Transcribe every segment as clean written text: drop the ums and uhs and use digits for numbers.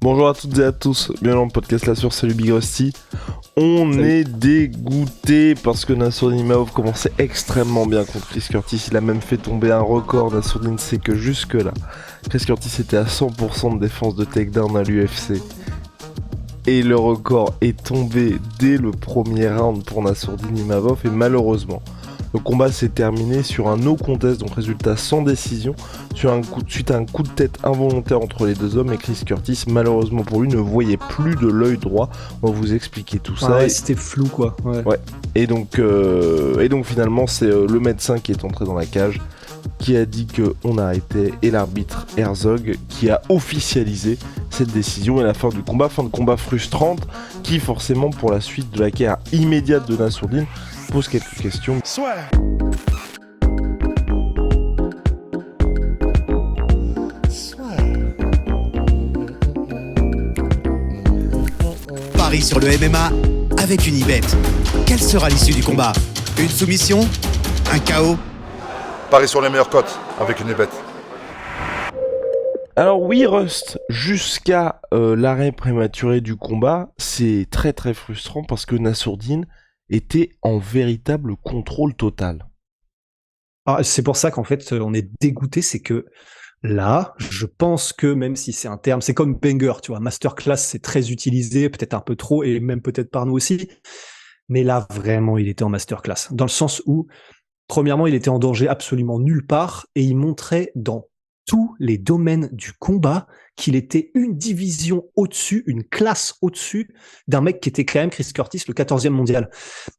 Bonjour à toutes et à tous, bienvenue dans le podcast La Source, salut Big Rusty. On est dégoûté parce que Nassourdine Imavov commençait extrêmement bien contre Chris Curtis. Il a même fait tomber un record. Nassourdine sait que jusque là, Chris Curtis était à 100% de défense de takedown à l'UFC. Et le record est tombé dès le premier round pour Nassourdine Imavov. Et malheureusement, le combat s'est terminé sur un no contest, donc résultat sans décision, suite à un coup de tête involontaire entre les deux hommes. Et Chris Curtis, malheureusement pour lui, ne voyait plus de l'œil droit. On va vous expliquer tout ça. Ouais, c'était flou quoi. Ouais. Et donc finalement, c'est le médecin qui est entré dans la cage, qui a dit qu'on arrêtait, et l'arbitre Herzog qui a officialisé cette décision et la fin du combat. Fin de combat frustrante qui forcément pour la suite de la carrière immédiate de Nassourdine pose quelques questions. Paris sur le MMA avec une Unibet. Quelle sera l'issue du combat? Une soumission? Un KO? Paris sur les meilleures cotes avec une Unibet. Alors oui Rust, jusqu'à l'arrêt prématuré du combat, c'est très très frustrant parce que Nassourdine était en véritable contrôle total. Ah, c'est pour ça qu'en fait on est dégoûté, c'est que là, je pense que même si c'est un terme, c'est comme banger, tu vois, masterclass c'est très utilisé, peut-être un peu trop, et même peut-être par nous aussi, mais là vraiment il était en masterclass, dans le sens où, premièrement il était en danger absolument nulle part, et il montrait dans tous les domaines du combat qu'il était une division au-dessus, une classe au-dessus d'un mec qui était quand même Chris Curtis, le 14e mondial.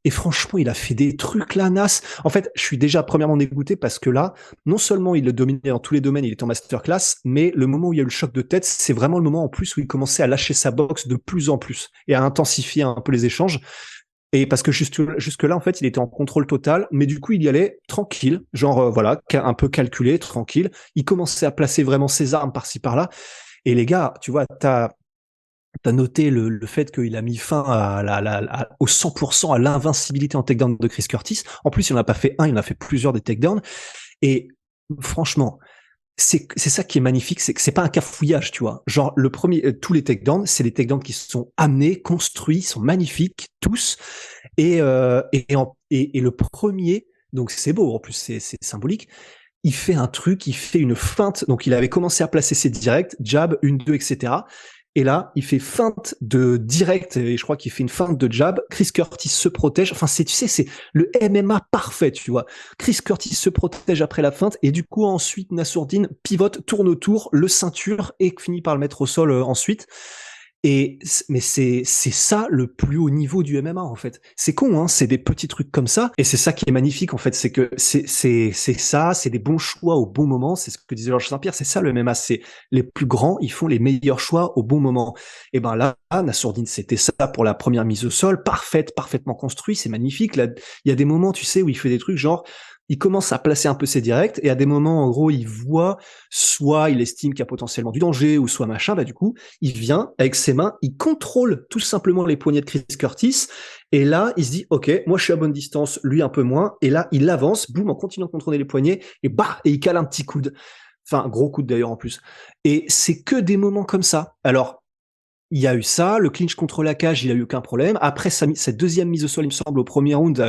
Et franchement, il a fait des trucs là, Nas. En fait, je suis déjà premièrement dégoûté parce que là, non seulement il le dominait dans tous les domaines, il était en masterclass, mais le moment où il y a eu le choc de tête, c'est vraiment le moment en plus où il commençait à lâcher sa boxe de plus en plus et à intensifier un peu les échanges. Et parce que jusque là, en fait, il était en contrôle total, mais du coup, il y allait tranquille, genre voilà, un peu calculé, tranquille. Il commençait à placer vraiment ses armes par-ci par-là. Et les gars, tu vois, t'as noté le fait qu'il a mis fin au 100% à l'invincibilité en takedown de Chris Curtis. En plus, il n'en a pas fait un, il en a fait plusieurs des takedowns. Et franchement, c'est ça qui est magnifique, c'est que c'est pas un cafouillage, tu vois. Genre, le premier, tous les takedowns, c'est des takedowns qui sont amenés, construits, sont magnifiques, tous. Et le premier, donc c'est beau, en plus, c'est symbolique. Il fait un truc, il fait une feinte. Donc, il avait commencé à placer ses directs, jab, 1, 2, etc. Et là, il fait feinte de direct, et je crois qu'il fait une feinte de jab. Chris Curtis se protège. Enfin, tu sais, c'est le MMA parfait, tu vois. Chris Curtis se protège après la feinte, et du coup, ensuite, Nassourdine pivote, tourne autour, le ceinture, et finit par le mettre au sol ensuite. Mais c'est ça le plus haut niveau du MMA, en fait. C'est con, hein, c'est des petits trucs comme ça, et c'est ça qui est magnifique, en fait, c'est que c'est ça, c'est des bons choix au bon moment, c'est ce que disait Georges Saint-Pierre, c'est ça le MMA, c'est les plus grands, ils font les meilleurs choix au bon moment. Et ben là, Nassourdine, c'était ça pour la première mise au sol, parfaitement construit, c'est magnifique. Là, il y a des moments, tu sais, où il fait des trucs genre, il commence à placer un peu ses directs, et à des moments, en gros, il voit, soit il estime qu'il y a potentiellement du danger, ou soit machin, bah du coup, il vient, avec ses mains, il contrôle tout simplement les poignets de Chris Curtis, et là, il se dit, ok, moi je suis à bonne distance, lui un peu moins, et là, il avance, boum, en continuant de contrôler les poignets, et bah, et il cale un petit coude. Enfin, gros coude d'ailleurs en plus. Et c'est que des moments comme ça. Alors, il y a eu ça, le clinch contre la cage, il a eu aucun problème. Après cette deuxième mise au sol, il me semble, au premier round,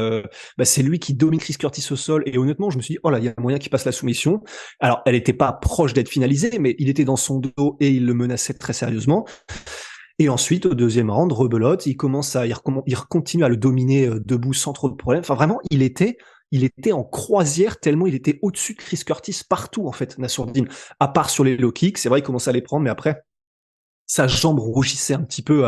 c'est lui qui domine Chris Curtis au sol. Et honnêtement, je me suis dit, oh là, il y a moyen qu'il passe la soumission. Alors, elle n'était pas proche d'être finalisée, mais il était dans son dos et il le menaçait très sérieusement. Et ensuite, au deuxième round, rebelote, il continue à le dominer debout sans trop de problème. Enfin, vraiment, il était en croisière tellement il était au-dessus de Chris Curtis partout, en fait, Nassourdine. À part sur les low kicks, c'est vrai, il commençait à les prendre, mais après, sa jambe rougissait un petit peu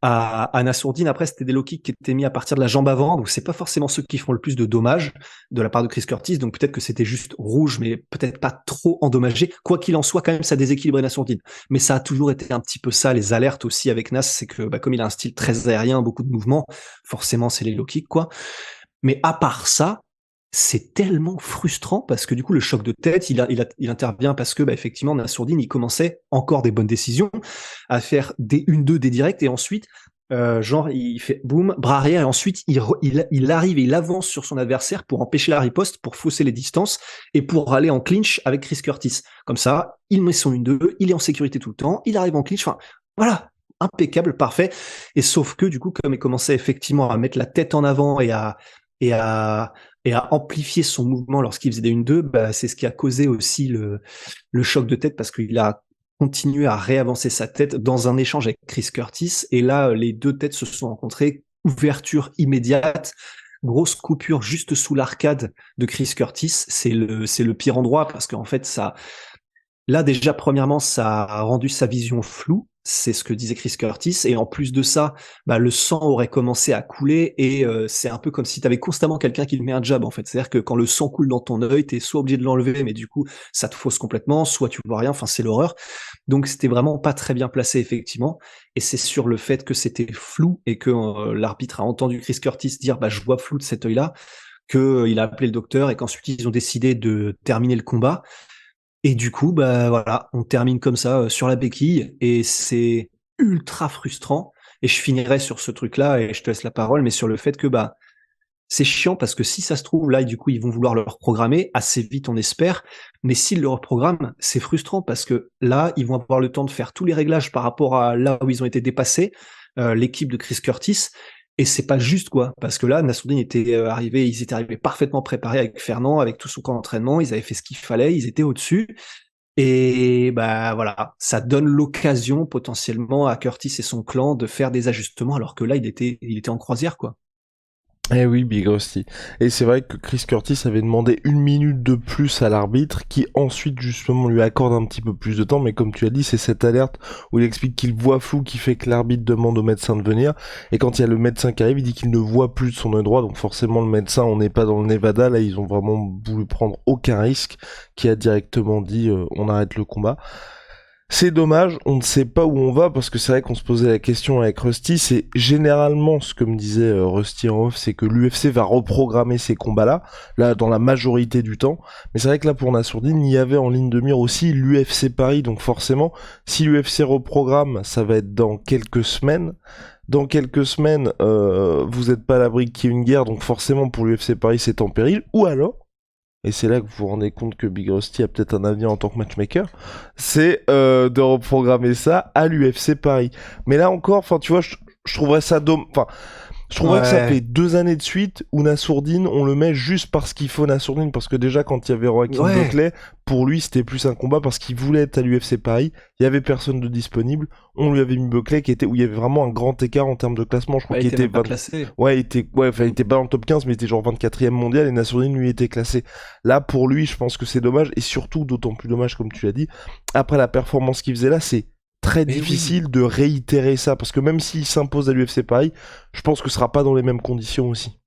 à Nassourdine. Après, c'était des low kicks qui étaient mis à partir de la jambe avant, donc c'est pas forcément ceux qui font le plus de dommages de la part de Chris Curtis, donc peut-être que c'était juste rouge, mais peut-être pas trop endommagé. Quoi qu'il en soit, quand même, ça déséquilibrait Nassourdine. Mais ça a toujours été un petit peu ça, les alertes aussi avec Nas, c'est que comme il a un style très aérien, beaucoup de mouvements, forcément c'est les low kicks, quoi. Mais à part ça, c'est tellement frustrant parce que du coup le choc de tête il intervient parce que effectivement Nassourdine il commençait encore des bonnes décisions à faire des 1-2 des directs et ensuite Genre, il fait boum, bras arrière, et ensuite il arrive et il avance sur son adversaire pour empêcher la riposte, pour fausser les distances et pour aller en clinch avec Chris Curtis. Comme ça, il met son 1-2, il est en sécurité tout le temps, il arrive en clinch. Enfin, voilà, impeccable, parfait. Et sauf que du coup, comme il commençait effectivement à mettre la tête en avant et à et à amplifier son mouvement lorsqu'il faisait des 1-2, bah, c'est ce qui a causé aussi le choc de tête parce qu'il a continué à réavancer sa tête dans un échange avec Chris Curtis. Et là, les deux têtes se sont rencontrées, ouverture immédiate, grosse coupure juste sous l'arcade de Chris Curtis. C'est le pire endroit parce qu'en fait, là, déjà, premièrement, ça a rendu sa vision floue. C'est ce que disait Chris Curtis. Et en plus de ça, bah, le sang aurait commencé à couler. Et c'est un peu comme si tu avais constamment quelqu'un qui te met un jab, en fait. C'est-à-dire que quand le sang coule dans ton œil, tu es soit obligé de l'enlever, mais du coup, ça te fausse complètement, soit tu vois rien. Enfin, c'est l'horreur. Donc, c'était vraiment pas très bien placé, effectivement. Et c'est sur le fait que c'était flou et que l'arbitre a entendu Chris Curtis dire bah, « je vois flou de cet œil-là », qu'il a appelé le docteur et qu'ensuite, ils ont décidé de terminer le combat. Et du coup, bah voilà, on termine comme ça sur la béquille et c'est ultra frustrant. Et je finirai sur ce truc-là et je te laisse la parole, mais sur le fait que bah c'est chiant parce que si ça se trouve là, du coup, ils vont vouloir le reprogrammer assez vite, on espère. Mais s'ils le reprogramment, c'est frustrant parce que là, ils vont avoir le temps de faire tous les réglages par rapport à là où ils ont été dépassés, l'équipe de Chris Curtis. Et c'est pas juste quoi, parce que là, Nassourdine était arrivé, ils étaient arrivés parfaitement préparés avec Fernand, avec tout son camp d'entraînement, ils avaient fait ce qu'il fallait, ils étaient au-dessus. Et bah voilà, ça donne l'occasion potentiellement à Curtis et son clan de faire des ajustements, alors que là, il était en croisière quoi. Eh oui, Big Rusty. Et c'est vrai que Chris Curtis avait demandé 1 minute de plus à l'arbitre, qui ensuite justement lui accorde un petit peu plus de temps, mais comme tu as dit, c'est cette alerte où il explique qu'il voit flou qui fait que l'arbitre demande au médecin de venir, et quand il y a le médecin qui arrive, il dit qu'il ne voit plus de son œil droit, donc forcément le médecin, on n'est pas dans le Nevada, là ils ont vraiment voulu prendre aucun risque, qui a directement dit on arrête le combat. C'est dommage, on ne sait pas où on va, parce que c'est vrai qu'on se posait la question avec Rusty, c'est généralement ce que me disait Rusty en off, c'est que l'UFC va reprogrammer ces combats-là, là dans la majorité du temps, mais c'est vrai que là pour Nassourdine, il y avait en ligne de mire aussi l'UFC Paris, donc forcément, si l'UFC reprogramme, ça va être dans quelques semaines. Dans quelques semaines, vous êtes pas à l'abri qu'il y ait une guerre, donc forcément pour l'UFC Paris c'est en péril, ou alors, et c'est là que vous vous rendez compte que Big Rusty a peut-être un avenir en tant que matchmaker, c'est de reprogrammer ça à l'UFC Paris. Mais là encore, enfin tu vois, je trouverais ça enfin, je trouverais que ça fait 2 années de suite où Nassourdine, on le met juste parce qu'il faut Nassourdine, parce que déjà quand il y avait Joaquin Buckley, pour lui c'était plus un combat parce qu'il voulait être à l'UFC Paris, il y avait personne de disponible, on lui avait mis Buckley où il y avait vraiment un grand écart en termes de classement, je crois qu'il était pas classé. il était pas dans le top 15 mais il était genre 24e mondial et Nassourdine lui était classé. Là pour lui, je pense que c'est dommage et surtout d'autant plus dommage comme tu l'as dit, après la performance qu'il faisait là, c'est très difficile de réitérer ça, parce que même s'il s'impose à l'UFC Paris, je pense que ce sera pas dans les mêmes conditions aussi.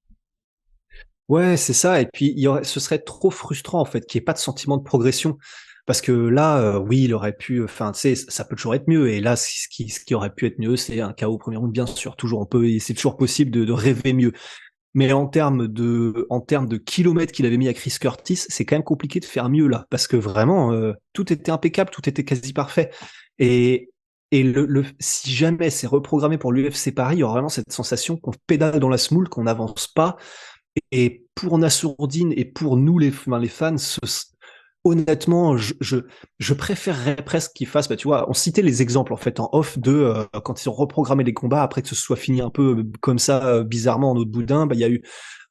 Ouais, c'est ça. Et puis, ce serait trop frustrant, en fait, qu'il n'y ait pas de sentiment de progression. Parce que là, oui, il aurait pu, enfin, tu sais, ça peut toujours être mieux. Et là, ce qui aurait pu être mieux, c'est un KO au premier round, bien sûr. Toujours, c'est toujours possible de rêver mieux. Mais en termes de kilomètres qu'il avait mis à Chris Curtis, c'est quand même compliqué de faire mieux, là. Parce que vraiment, tout était impeccable, tout était quasi parfait. Et si jamais c'est reprogrammé pour l'UFC Paris, il y aura vraiment cette sensation qu'on pédale dans la semoule, qu'on n'avance pas. Et pour Nassourdine et pour nous les fans, honnêtement, je préférerais presque qu'ils fassent, bah, tu vois, on citait les exemples en fait en off de quand ils ont reprogrammé les combats après que ce soit fini un peu comme ça, bizarrement en autre boudin, bah il y a eu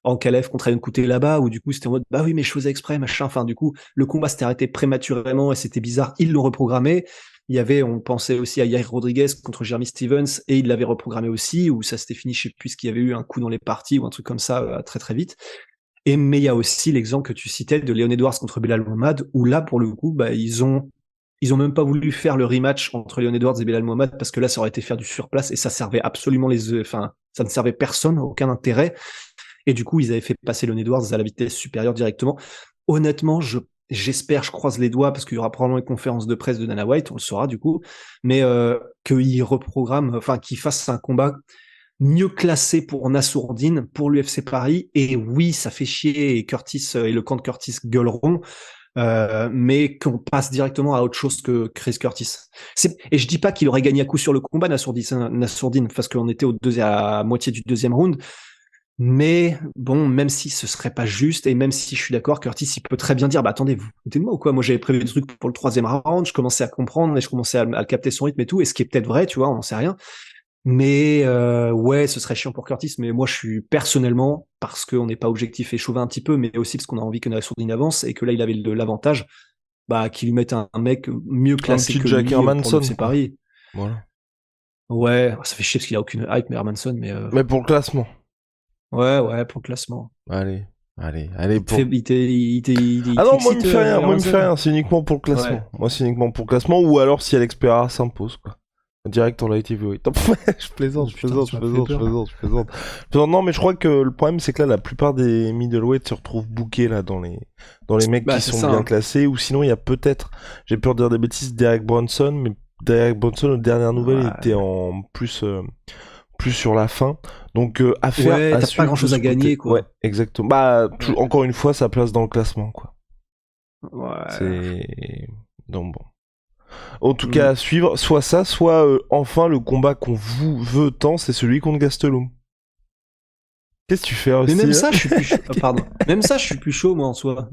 Ankalev contre Ayon Couté là-bas où du coup c'était en mode bah oui mais je faisais exprès machin, enfin du coup le combat s'était arrêté prématurément et c'était bizarre, ils l'ont reprogrammé. Il y avait, on pensait aussi à Yair Rodriguez contre Jeremy Stevens et il l'avait reprogrammé aussi, où ça s'était fini, je sais plus, qu'il y avait eu un coup dans les parties ou un truc comme ça très très vite. Mais il y a aussi l'exemple que tu citais de Leon Edwards contre Belal Mohamed, où là pour le coup, bah ils ont même pas voulu faire le rematch entre Leon Edwards et Belal Mohamed parce que là ça aurait été faire du surplace et ça servait absolument ça ne servait personne, aucun intérêt. Et du coup ils avaient fait passer Leon Edwards à la vitesse supérieure directement. Honnêtement, j'espère, je croise les doigts parce qu'il y aura probablement une conférence de presse de Dana White, on le saura du coup, mais qu'il reprogramme, enfin qu'il fasse un combat mieux classé pour Nassourdine, pour l'UFC Paris. Et oui, ça fait chier et Curtis et le camp de Curtis gueuleront. mais qu'on passe directement à autre chose que Chris Curtis. Et je dis pas qu'il aurait gagné à coup sur le combat, Nassourdine, parce qu'on était à moitié du deuxième round. Mais bon, même si ce serait pas juste, et même si je suis d'accord, Curtis, il peut très bien dire, bah attendez, vous foutez de moi ou quoi? Moi, j'avais prévu des trucs pour le troisième round, je commençais à comprendre, et je commençais à capter son rythme et tout, et ce qui est peut-être vrai, tu vois, on n'en sait rien. Mais ouais, ce serait chiant pour Curtis, mais moi, je suis personnellement, parce qu'on n'est pas objectif et chauvin un petit peu, mais aussi parce qu'on a envie que Nassourdine avance, et que là, il avait l'avantage, bah, qu'il lui mette un mec mieux classé petit que Jack lui Hermanson, pour c'est Paris. Voilà. Ouais, ça fait chier parce qu'il a aucune hype, mais Hermanson, Mais pour le classement. ouais, pour le classement. Allez. Ah non, moi, il me fait rien. Moi, il me fait rien. C'est uniquement pour le classement. Ouais. Moi, c'est uniquement pour le classement. Ou alors si Alex Pereira s'impose, quoi. Direct en light heavyweight. Je plaisante. Non, mais je crois que le problème, c'est que là, la plupart des middleweight se retrouvent bookés, là, dans les mecs qui sont bien classés. Ou sinon, il y a peut-être, j'ai peur de dire des bêtises, Derek Bronson. Mais Derek Bronson, aux dernières nouvelles, il était en plus sur la fin. Donc, affaire à t'as pas grand chose à gagner, quoi. Ouais, exactement. Bah, encore une fois, sa place dans le classement, quoi. Ouais. Donc bon. En tout cas, à suivre, soit ça, soit enfin le combat qu'on veut tant, c'est celui contre Gastelum. Qu'est-ce que tu fais aussi? Mais même ça, je suis plus chaud. Pardon. Même ça, je suis plus chaud, moi, en soi.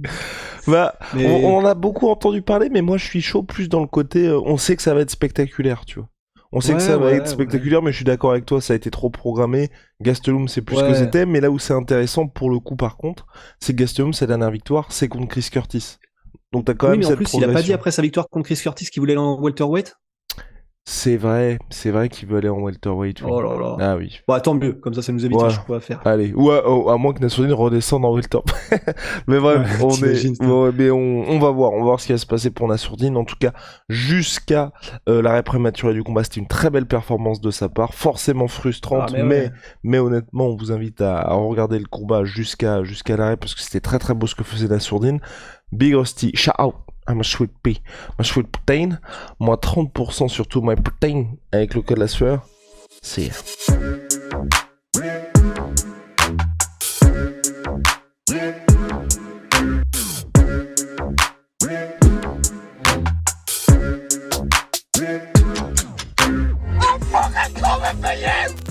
Bah, on en a beaucoup entendu parler, mais moi, je suis chaud plus dans le côté, on sait que ça va être spectaculaire, tu vois. On sait que ça va être spectaculaire, mais je suis d'accord avec toi, ça a été trop programmé. Gastelum, c'est plus ce que c'était, mais là où c'est intéressant, pour le coup, par contre, c'est que Gastelum, sa dernière victoire, c'est contre Chris Curtis. Donc t'as quand même mais cette en plus, il a pas dit après sa victoire contre Chris Curtis qu'il voulait aller en welterweight? C'est vrai qu'il veut aller en welterweight. Oui. Oh là là. Ah oui. Bah tant mieux, comme ça nous évite un choix à faire. Allez, ou à moins que Nassourdine redescende en welterweight. Mais bref, on va voir ce qui va se passer pour Nassourdine. En tout cas, jusqu'à l'arrêt prématuré du combat, c'était une très belle performance de sa part, forcément frustrante, mais honnêtement, on vous invite à regarder le combat jusqu'à l'arrêt parce que c'était très très beau ce que faisait Nassourdine. Big Rusty, shout out à ma sweet pea, ma sweet protein, moins 30% sur tout my protein avec le code la sueur. See ya. I'm fucking coming for you!